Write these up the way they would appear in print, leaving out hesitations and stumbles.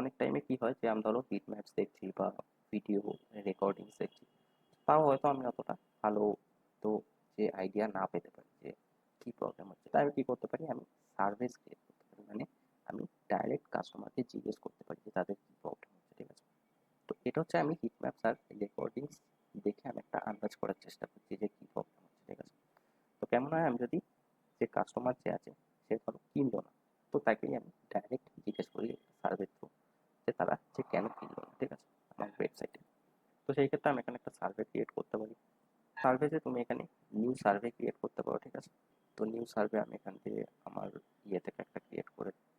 অনেক টাইমে কি হয় যে আমি ধরো হিট ম্যাপস দেখছি বা ভিডিও রেকর্ডিংস দেখছি, তাও হয়তো আমি অতটা ভালো তো যে আইডিয়া না পেতে পারি যে কী প্রবলেম হচ্ছে। তাই আমি কী করতে পারি, আমি সার্ভিস ক্রিয়েট করতে পারি, মানে আমি ডাইরেক্ট কাস্টমারকে জিজ্ঞেস করতে পারি যে তাদের কী প্রবলেম হচ্ছে, ঠিক আছে। তো এটা হচ্ছে আমি হিট ম্যাপস আর রেকর্ডিংস দেখে আমি একটা আন্দাজ করার চেষ্টা করছি যে কী প্রবলেম হচ্ছে, ঠিক আছে। তো কেমন হয়, আমি যদি যে কাস্টমার যে আছে সে ধরো কিনলো না, তো তাকেই আমি ডাইরেক্ট জিজ্ঞেস করি সার্ভে থ্রু যে তারা যে কেন কিনলো না, ঠিক আছে, আমার ওয়েবসাইটে। তো সেই ক্ষেত্রে আমি এখানে একটা সার্ভে ক্রিয়েট করতে পারি। সার্ভেতে তুমি এখানে নিউ সার্ভে ক্রিয়েট করতে পারো, ঠিক আছে। তো নিউ সার্ভে আমি এখান থেকে আমার ইয়ে থেকে একটা ক্রিয়েট করে দিচ্ছি।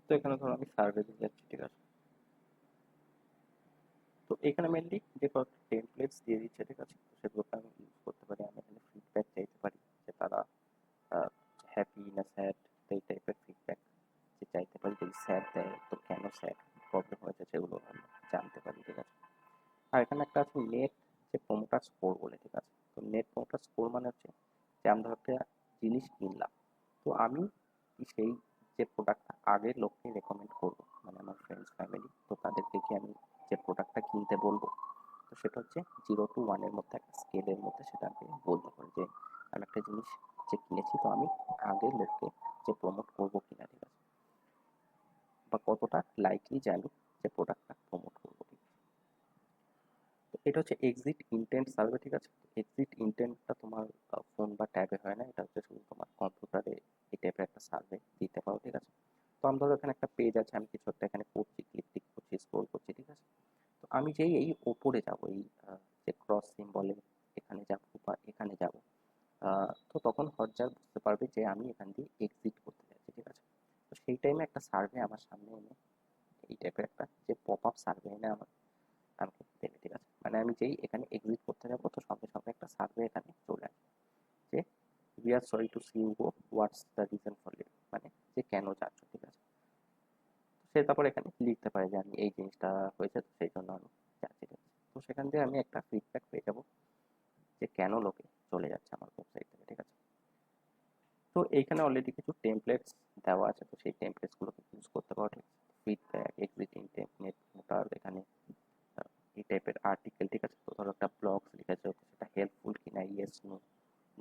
তো এখানে ধরো আমি সার্ভে দিয়ে যাচ্ছি, ঠিক আছে। তো এখানে মেনলি যে কয়েকটা টেমপ্লেটস দিয়ে দিচ্ছে, ঠিক আছে, তো সেগুলোকে আমি ইউজ করতে পারি। আমি এখানে ফিডব্যাক চাইতে পারি যে তারা হ্যাপি না স্যাড, এই টাইপের ফিডব্যাক যে চাইতে পারি। যদি স্যাড দেয় তো কেন স্যাড, প্রবলেম হয়েছে সেগুলো আমি জানতে পারি, ঠিক আছে। আর এখানে একটা আছে নেট যে প্রোমোটার স্কোর বলে, ঠিক আছে। তো নেট প্রোমোটার স্কোর মানে হচ্ছে যে আমরা একটা জিনিস কিনলাম, তো আমি সেই যে প্রোডাক্টটা আগের লোককে রেকমেন্ড করবো, মানে আমার ফ্রেন্ডস ফ্যামিলি, তো তাদেরকে কি আমি যে প্রোডাক্টটা কিনতে বলবো, তো সেটা হচ্ছে 0 to 1 মধ্যে একটা স্কেলের মধ্যে সেটা আমি বলতে পারি যে আমি একটা জিনিস যে কিনেছি, তো আমি আগের লোককে যে প্রমোট করবো কিনা, ঠিক আছে, বা কতটা লাইকলি যে আমি যে প্রোডাক্টটা প্রমোট করবো। তো এটা হচ্ছে এক্সিট ইন্টেন্ট সার্ভে, ঠিক আছে। এক্সিট ইন্টেন্টটা তোমার ফোন বা ট্যাবে হয় না, এটা হচ্ছে শুধু তোমার কম্পিউটারে এই টাইপের একটা সার্ভে দিতে পারো, ঠিক আছে। তো আমি ধরো এখানে একটা পেজ আছে, আমি কিছু একটা এখানে করছি, ক্লিক করছি, স্ক্রোল করছি, ঠিক আছে। তো আমি যেই এই ওপরে যাব, এই যে ক্রস সিম্বলে এখানে যাব বা এখানে যাব, তো তখন হটজার বুঝতে পারবে যে আমি এখান দিয়ে এক্সিট করতে যাচ্ছি, ঠিক আছে। তো সেই টাইমে একটা সার্ভে আমার সামনে এনে এই টাইপের একটা যে পপ আপ সার্ভে এনে আমার আমাকে দেবে, ঠিক আছে। মানে আমি যেই এখানে এক্সিট করতে যাবো, তো সঙ্গে সঙ্গে একটা সার্ভে এখানে চলে আসবে যে we are sorry to see you go, what's the reason for leave, মানে যে কেন যাচ্ছ, ঠিক আছে। সে তারপর এখানে লিখতে পারে যে আমি এই জিনিসটা হয়েছে, তো সেই জন্য আমি যাচ্ছি, ঠিক আছে। তো সেখান থেকে আমি একটা ফিডব্যাক পেয়ে যাবো যে কেন লোকে চলে যাচ্ছে আমার ওয়েবসাইট থেকে, ঠিক আছে। তো এইখানে অলরেডি কিছু টেমপ্লেটস দেওয়া আছে, তো সেই টেমপ্লেটসগুলোকে ইউজ করতে পারো, ঠিক আছে। ফিডব্যাক, এক্সিটিং টেমপ্লেট, মোটার এখানে এই টাইপের আর্টিকেল, ঠিক আছে। তো ধরো একটা ব্লগ লিখেছো, তো সেটা হেল্পফুল কিনা, ইয়েস নো,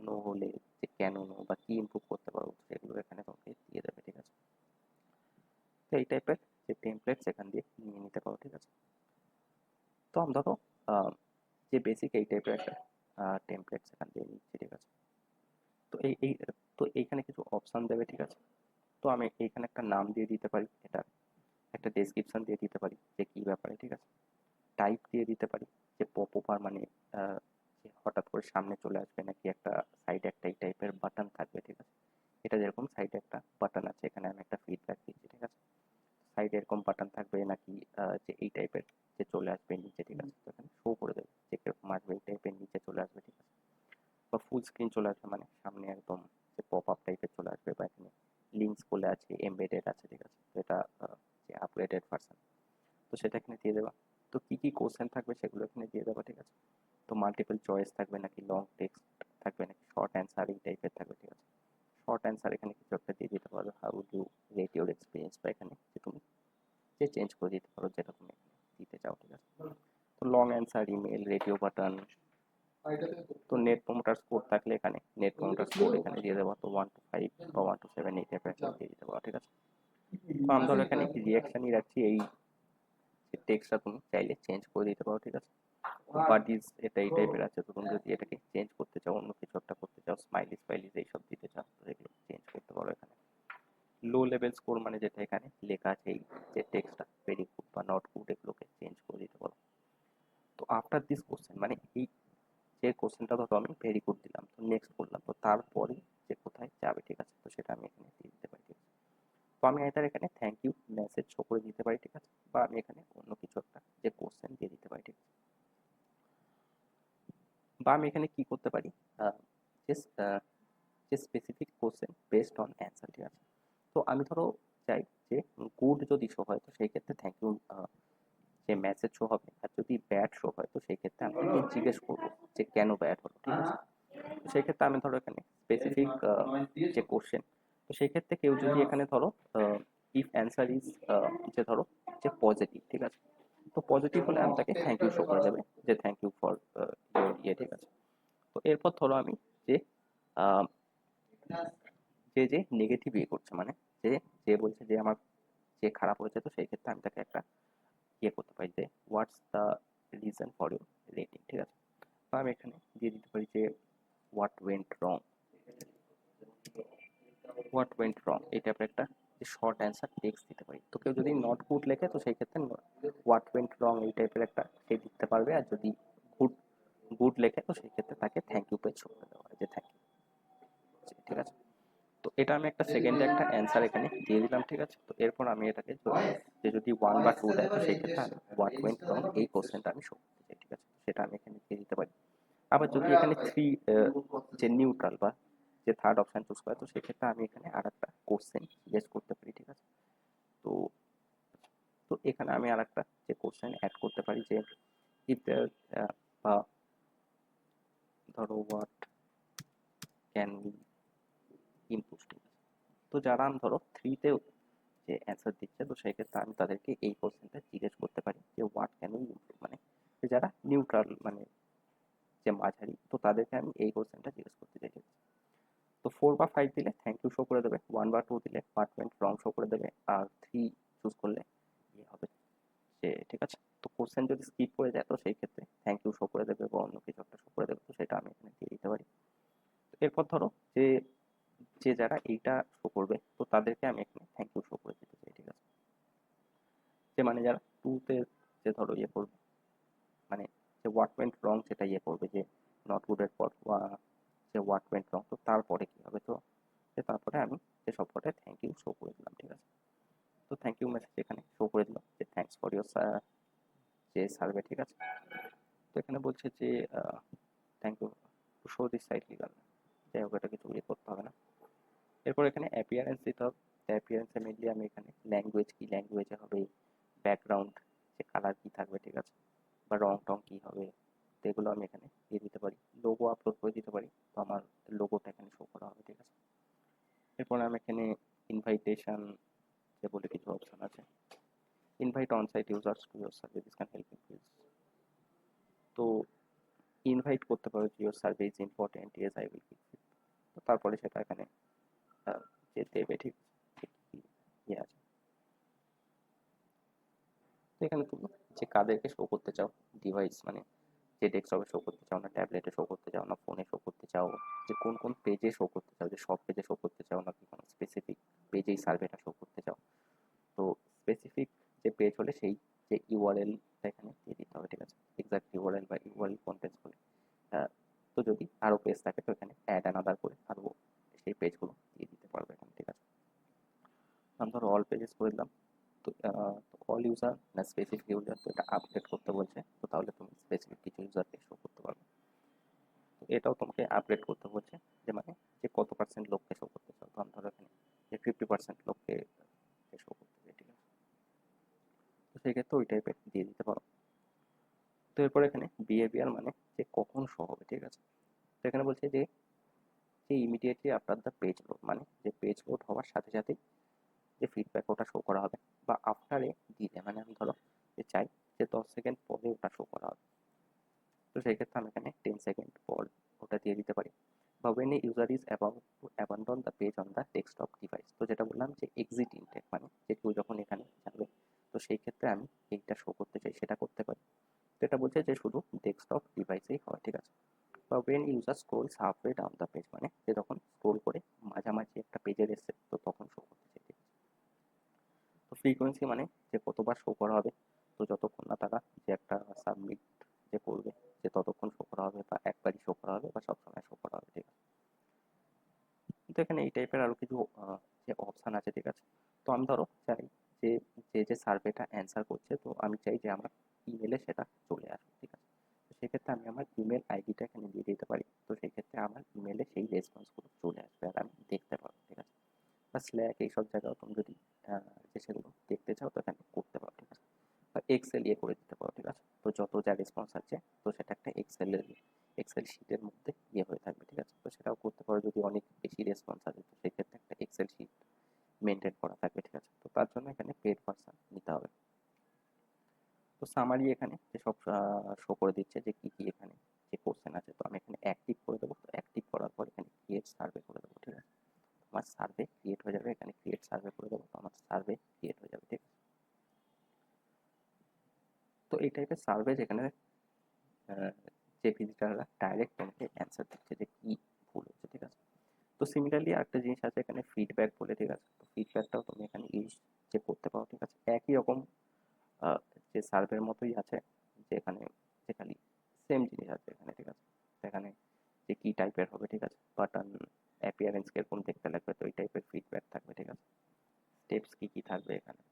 নো হলে যে কেন নো বা কি ইমপ্রুভ করতে পারো, সেগুলো এখানে তোমাকে দিয়ে দেবে, ঠিক আছে। তো এই টাইপের যে টেমপ্লেটস এখান দিয়ে নিয়ে নিতে পারো, ঠিক আছে। তো আমি ধরো যে বেসিক এই টাইপের একটা টেমপ্লেটস এখান দিয়ে নিচ্ছি, ঠিক আছে। তো তো এইখানে কিছু অপশান দেবে, ঠিক আছে। তো আমি এইখানে একটা নাম দিয়ে দিতে পারি, এটা একটা ডেসক্রিপশন দিয়ে দিতে পারি যে কী ব্যাপারে, ঠিক আছে। টাইপ দিয়ে দিতে পারি যে পপ ওভার মানে যে হঠাৎ করে সামনে চলে আসবে, নাকি একটা সাইডে একটা এই টাইপের বাটন থাকবে, ঠিক আছে। এটা যেরকম সাইডে একটা বাটন আছে, এখানে আমি একটা ফিডব্যাক দিচ্ছি, ঠিক আছে। সাইডে এরকম বাটন থাকবে নাকি যে এই টাইপের যে চলে আসবে নিচে, ঠিক আছে। তো এখানে শো করে দেবে যে কিরকম আসবে, এই টাইপের নিচে চলে আসবে, ঠিক আছে। বা ফুল স্ক্রিন চলে আসবে, মানে সামনে একদম যে পপ আপ টাইপের চলে আসবে, বা এখানে লিঙ্কস বলে আছে, এমবেডেড আছে, ঠিক আছে। তো এটা যে আপগ্রেডেড ভার্সন, তো সেটা এখানে দিয়ে দেওয়া। তো কী কী কোশ্চেন থাকবে সেগুলো এখানে দিয়ে দেওয়া, ঠিক আছে। তো মাল্টিপল চয়েস থাকবে নাকি লং টেক্সট থাকবে নাকি শর্ট অ্যান্সার এই টাইপের থাকবে, ঠিক আছে। শর্ট অ্যান্সার এখানে কিছু একটা দিয়ে দিতে পারো, how do rate your experience, বা এখানে যে তুমি যে চেঞ্জ করে দিতে পারো যেটা তুমি এখানে দিতে চাও, ঠিক আছে। তো long answer, email, radio button. তো নেট প্রোমোটার স্কোর থাকলে এখানে নেট প্রোমোটার স্কোর এখানে দিয়ে দেবো, তো 1 to 5 বা 1 to 7 এই টাইপের দিয়ে দিতে পারো, ঠিক আছে। তো আমি ধরো এখানে রিয়াকশনই রাখছি, এই টেক্সটটা তুমি চাইলে চেঞ্জ করে দিতে পারো, ঠিক আছে। বাট ইজ এটা এই টাইপের আছে, তো তুমি যদি এটাকে চেঞ্জ করতে চাও, অন্য কিছু একটা করতে চাও, স্মাইলি স্মাইলিজ এইসব দিতে চাও, তো এগুলো চেঞ্জ করতে পারো এখানে। লো লেভেল স্কোর মানে যেটা এখানে লেখা আছে, এই যে টেক্সটটা ভেরি গুড বা নট গুড, এগুলোকে চেঞ্জ করে দিতে পারো। তো আফটার দিস কোশ্চেন, মানে এই যে কোশ্চেনটা ধরো আমি ভেরি গুড দিলাম, তো নেক্সট করলাম, তো তারপরে যে কোথায় যাবে, ঠিক আছে, তো সেটা আমি এখানে দিয়ে দিতে পারি, ঠিক আছে। তো আমি এটার এখানে থ্যাংক ইউ মেসেজ শো করে দিতে পারি, ঠিক আছে, বা আমি এখানে অন্য কিছু একটা যে কোশ্চেন দিয়ে দিতে পারি, ঠিক আছে। বা আমি এখানে কি করতে পারি, যে যে specific question based on answer, ঠিক আছে। তো আমি ধরো চাই যে গুড যদি শো হয়, তো সেই ক্ষেত্রে থ্যাংক ইউ যে মেসেজ শো হবে, আর যদি ব্যাড শো হয়, তো সেই ক্ষেত্রে আমি তাকে জিজ্ঞেস করবো যে কেন ব্যাড হলো, ঠিক আছে। তো সেই ক্ষেত্রে আমি ধরো এখানে স্পেসিফিক যে কোশ্চেন, তো সেই ক্ষেত্রে কেউ যদি এখানে ধরো ইফ অ্যান্সার ইজ যে ধরো যে পজিটিভ, ঠিক আছে, তো পজিটিভ হলে আমি তাকে থ্যাংক ইউ শো করে দেবে যে থ্যাংক ইউ ফর ইয়ে, ঠিক আছে। তো এরপর ধরো আমি যে আহ, যে যে নেগেটিভ ইয়ে করছে, মানে যে যে বলছে যে আমার যে খারাপ হয়েছে, তো সেই ক্ষেত্রে আমি তাকে একটা ইয়ে করতে পারি যে হোয়াটস the reason for your rating, ঠিক আছে। তো আমি এখানে দিয়ে দিতে পারি যে what went wrong, what went রং এই টাইপের একটা যে শর্ট অ্যান্সার টেক্সট দিতে পারি। তো কেউ যদি নট গুড লেখে তো সেই ক্ষেত্রে হোয়াট ওয়েন্ট রং এই টাইপের একটা সে লিখতে পারবে, আর যদি গুড গুড লেখে তো সেই ক্ষেত্রে তাকে থ্যাংক ইউ পেজ শো করে দেওয়া হয় যে থ্যাংক ইউ, ঠিক আছে। তো এটা আমি একটা সেকেন্ডে একটা অ্যান্সার এখানে দিয়ে দিলাম, ঠিক আছে। তো এরপর আমি এটাকে যে যদি 1 বা 2 দেয় তো সেই ক্ষেত্রে আমি হোয়াট ওয়েন্ট রং এই কোশ্চেনটা আমি শো করতে চাই, ঠিক আছে। সেটা আমি এখানে দিয়ে দিতে পারি। আবার যদি এখানে 3 যে নিউট্রাল বা যে থার্ড অপশন চুজ করে তো সেক্ষেত্রে আমি এখানে আর একটা কোশ্চেন জিজ্ঞেস করতে পারি, ঠিক আছে। তো তো এখানে আমি আর একটা যে কোশ্চেন অ্যাড করতে পারি যে ইফ দেয়ার বা ধরো হোয়াট ক্যান উই ইমপ্রুভ, ঠিক আছে। তো যারা আমি ধরো 3-তে যে অ্যান্সার দিচ্ছে তো সেই ক্ষেত্রে আমি তাদেরকে এই কোশ্চেনটা জিজ্ঞেস করতে পারি যে হোয়াট ক্যান উই ইমপ্রুভ, মানে যারা নিউট্রাল মানে যে মাঝারি, তো তাদেরকে আমি এই কোশ্চেনটা জিজ্ঞেস করতে চাই, ঠিক আছে। তো 4 বা 5 দিলে থ্যাংক ইউ শো করে দেবে, 1 বা 2 দিলে হোয়াট ওয়েন্ট রং শো করে দেবে, আর 3 চুজ করলে ইয়ে হবে যে, ঠিক আছে। তো কোশ্চেন যদি স্কিপ করে যায় তো সেই ক্ষেত্রে থ্যাংক ইউ শো করে দেবে বা অন্য কিছু একটা শো করে দেবে, তো সেটা আমি এখানে দিয়ে দিতে পারি। এরপর ধরো যে যে যারা এইটা শো করবে তো তাদেরকে আমি এখানে থ্যাংক ইউ শো করে দিতে চাই, ঠিক আছে। যে মানে যারা 2-তে যে ধরো ইয়ে করবে, মানে যে হোয়াট ওয়েন্ট রং সেটা ইয়ে করবে যে নট গুড এর পর যে হোয়াট ওয়েন্ট রং, তো তারপরে কি হবে, তো তারপরে আমি যে সবকটায় থ্যাংক ইউ শো করে দিলাম, ঠিক আছে। তো থ্যাংক ইউ মেসেজ এখানে শো করে দিলাম যে থ্যাঙ্কস ফর ইউর যে সার্ভে, ঠিক আছে। তো এখানে বলছে যে thank you to show this site legal, যাই হোক এটা কিছু ইয়ে করতে হবে না। এরপর এখানে অ্যাপিয়ারেন্স দিতে হবে। অ্যাপিয়ারেন্সে মেনলি আমি এখানে ল্যাঙ্গুয়েজ কি ল্যাঙ্গুয়েজে হবে, ব্যাকগ্রাউন্ড যে কালার কি থাকবে, ঠিক আছে, বা রং টং কি হবে, তো এগুলো আমি এখানে দিয়ে দিতে পারি। লোগো আপলোড করে দিতে পারি, তো আমার লোগোটা এখানে শো করা হবে, ঠিক আছে। এরপর আমি এখানে ইনভাইটেশন যে বলে কিছু অপশন আছে, invite on site users to your service this can help increase, তো ইনভাইট করতে পারো যে your survey is important yes I will keep it, তো তারপরে সেটা এখানে যে দেবে, ঠিক ঠিক ইয়ে আছে। তো এখানে তুমি যে কাদেরকে শো করতে চাও ডিভাইস, মানে যে ডেস্কটপে শো করতে চাও না ট্যাবলেটে শো করতে চাও না ফোনে শো করতে চাও, যে কোন কোন পেজে শো করতে চাও, যে সব পেজে শো করতে চাও নাকি কোনো স্পেসিফিক পেজেই সার্ভেটা শো করতে চাও, তো স্পেসিফিক যে পেজ হলে সেই যে ইউআরএলটা এখানে দিয়ে দিতে হবে, ঠিক আছে। এক্সাক্ট ইউআরএল বা ইউআরএল কন্টেন্টস বলে, তো যদি আরও পেজ থাকে তো এখানে অ্যাড অ্যানাদার করে আরও সেই পেজগুলো দিয়ে দিতে পারবে এখানে, ঠিক আছে। আমি ধরো অল পেজেস করে দিলাম। তো অল ইউজার না স্পেসিফিক ইউজার, তো এটা আপডেট করতে বলছে, তো তাহলে তুমি স্পেসিফিক কিছু ইউজারকে শো করতে পারবে। তো এটাও তোমাকে আপডেট করতে বলছে যে মানে যে কত পার্সেন্ট লোককে শো করতে চাও, তো আমি ধরো এখানে যে 50% লোককে শো করতে চাই, ঠিক আছে। তো সেক্ষেত্রে ওই টাইপের দিয়ে দিতে পারো। তো এরপর এখানে বিহেভিয়ার মানে যে কখন শো হবে, ঠিক আছে। তো এখানে বলছে যে immediately after the page load, মানে যে পেজ লোড হওয়ার সাথে সাথে যে ফিডব্যাক ওটা শো করা হবে, বা আফটারে দিলে মানে আমি ধরো যে চাই যে 10 সেকেন্ড পরে ওটা শো করা হবে, তো সেই ক্ষেত্রে আমি এখানে 10 সেকেন্ড পর ওটা দিয়ে দিতে পারি। বা when a user is about to abandon the page on the desktop device, তো যেটা বললাম যে এক্সিট ইনটেক মানে যে কেউ যখন এখানে যাবে তো সেই ক্ষেত্রে আমি এইটা শো করতে চাই সেটা করতে পারি। তো এটা বলছে যে শুধু ডেস্কটপ ডিভাইসেই হয়, ঠিক আছে। বা when user scrolls halfway down the page, মানে যে যখন স্ক্রোল করে মাঝামাঝি একটা পেজের এসে তো তখন শো করতে চাই, ঠিক আছে। তো ফ্রিকোয়েন্সি মানে যে কতবার শো করা হবে, তো যতক্ষণ না তারা যে একটা সাবমিট যে করবে যে ততক্ষণ শো করা হবে, বা একবারই শো করা হবে বা সবসময় শো করা হবে, ঠিক আছে। কিন্তু এখানে এই টাইপের আরও কিছু যে অপশান আছে, ঠিক আছে। তো আমি ধরো চাই যে যে সার্ভেটা অ্যান্সার করছে তো আমি চাই যে আমার ইমেলে সেটা চলে আসবে, ঠিক আছে। তো সেক্ষেত্রে আমি আমার ইমেল আইডিটা এখানে দিয়ে দিতে পারি, তো সেই ক্ষেত্রে আমার ইমেলে সেই রেসপন্সগুলো চলে আসবে আর আমি দেখতে পারবো, ঠিক আছে। বা স্ল্যাক এইসব জায়গাও তুমি যদি যে সেগুলো দেখতে চাও তো এখানে করতে পারো, ঠিক আছে। বা এক্সেল ইয়ে করে দিতে পারো, ঠিক আছে। তো যত যা রেসপন্স আছে তো সেটা একটা এক্সেল শিটের মধ্যে ইয়ে হয়ে থাকবে, ঠিক আছে। তো সেটাও করতে পারো যদি অনেক বেশি রেসপন্স আছে তো সেক্ষেত্রে একটা এক্সেল শিট মেনটেন করা থাকবে, ঠিক আছে। তো তার জন্য এখানে পেড ভার্সন নিতে হবে। তো সামারি এখানে যেসব শো করে দিচ্ছে যে কী কী এখানে যে কোশ্চেন আছে, তো আমি এখানে অ্যাক্টিভ করে দেবো। তো অ্যাক্টিভ করার পর এখানে ক্রিয়েট সার্ভে করে দেবো, ঠিক আছে। আমার সার্ভে ক্রিয়েট হয়ে যাবে, এখানে ক্রিয়েট সার্ভে করে দেবো, তো আমার সার্ভে ক্রিয়েট হয়ে যাবে, ঠিক আছে। তো এই টাইপের সার্ভে যেখানে যে ভিজিটাররা ডাইরেক্ট তোমাকে অ্যান্সার দিচ্ছে যে কী ভুল হচ্ছে, ঠিক আছে। তো সিমিলারলি আরেকটা জিনিস আছে এখানে ফিডব্যাক বলে, ঠিক আছে। তো ফিডব্যাকটাও তুমি এখানে ইউজ যে করতে পারো, ঠিক আছে। একই রকম যে সার্ভের মতোই আছে, যে এখানে যে খালি সেম জিনিস আছে এখানে, ঠিক আছে। এখানে যে কী টাইপের হবে, ঠিক আছে, বাটন অ্যাপিয়ারেন্স কিরকম দেখতে লাগবে, তো এই টাইপের ফিডব্যাক থাকবে, ঠিক আছে। স্টেপস কী কী থাকবে এখানে,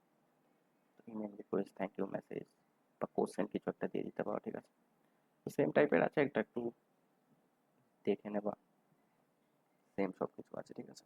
email request, thank you message বা কোশ্চেন কিছু একটা দিয়ে দিতে পারো, ঠিক আছে। তো সেম টাইপের আছে, একটা একটু দেখে নেবা, সেম সব কিছু আছে, ঠিক আছে।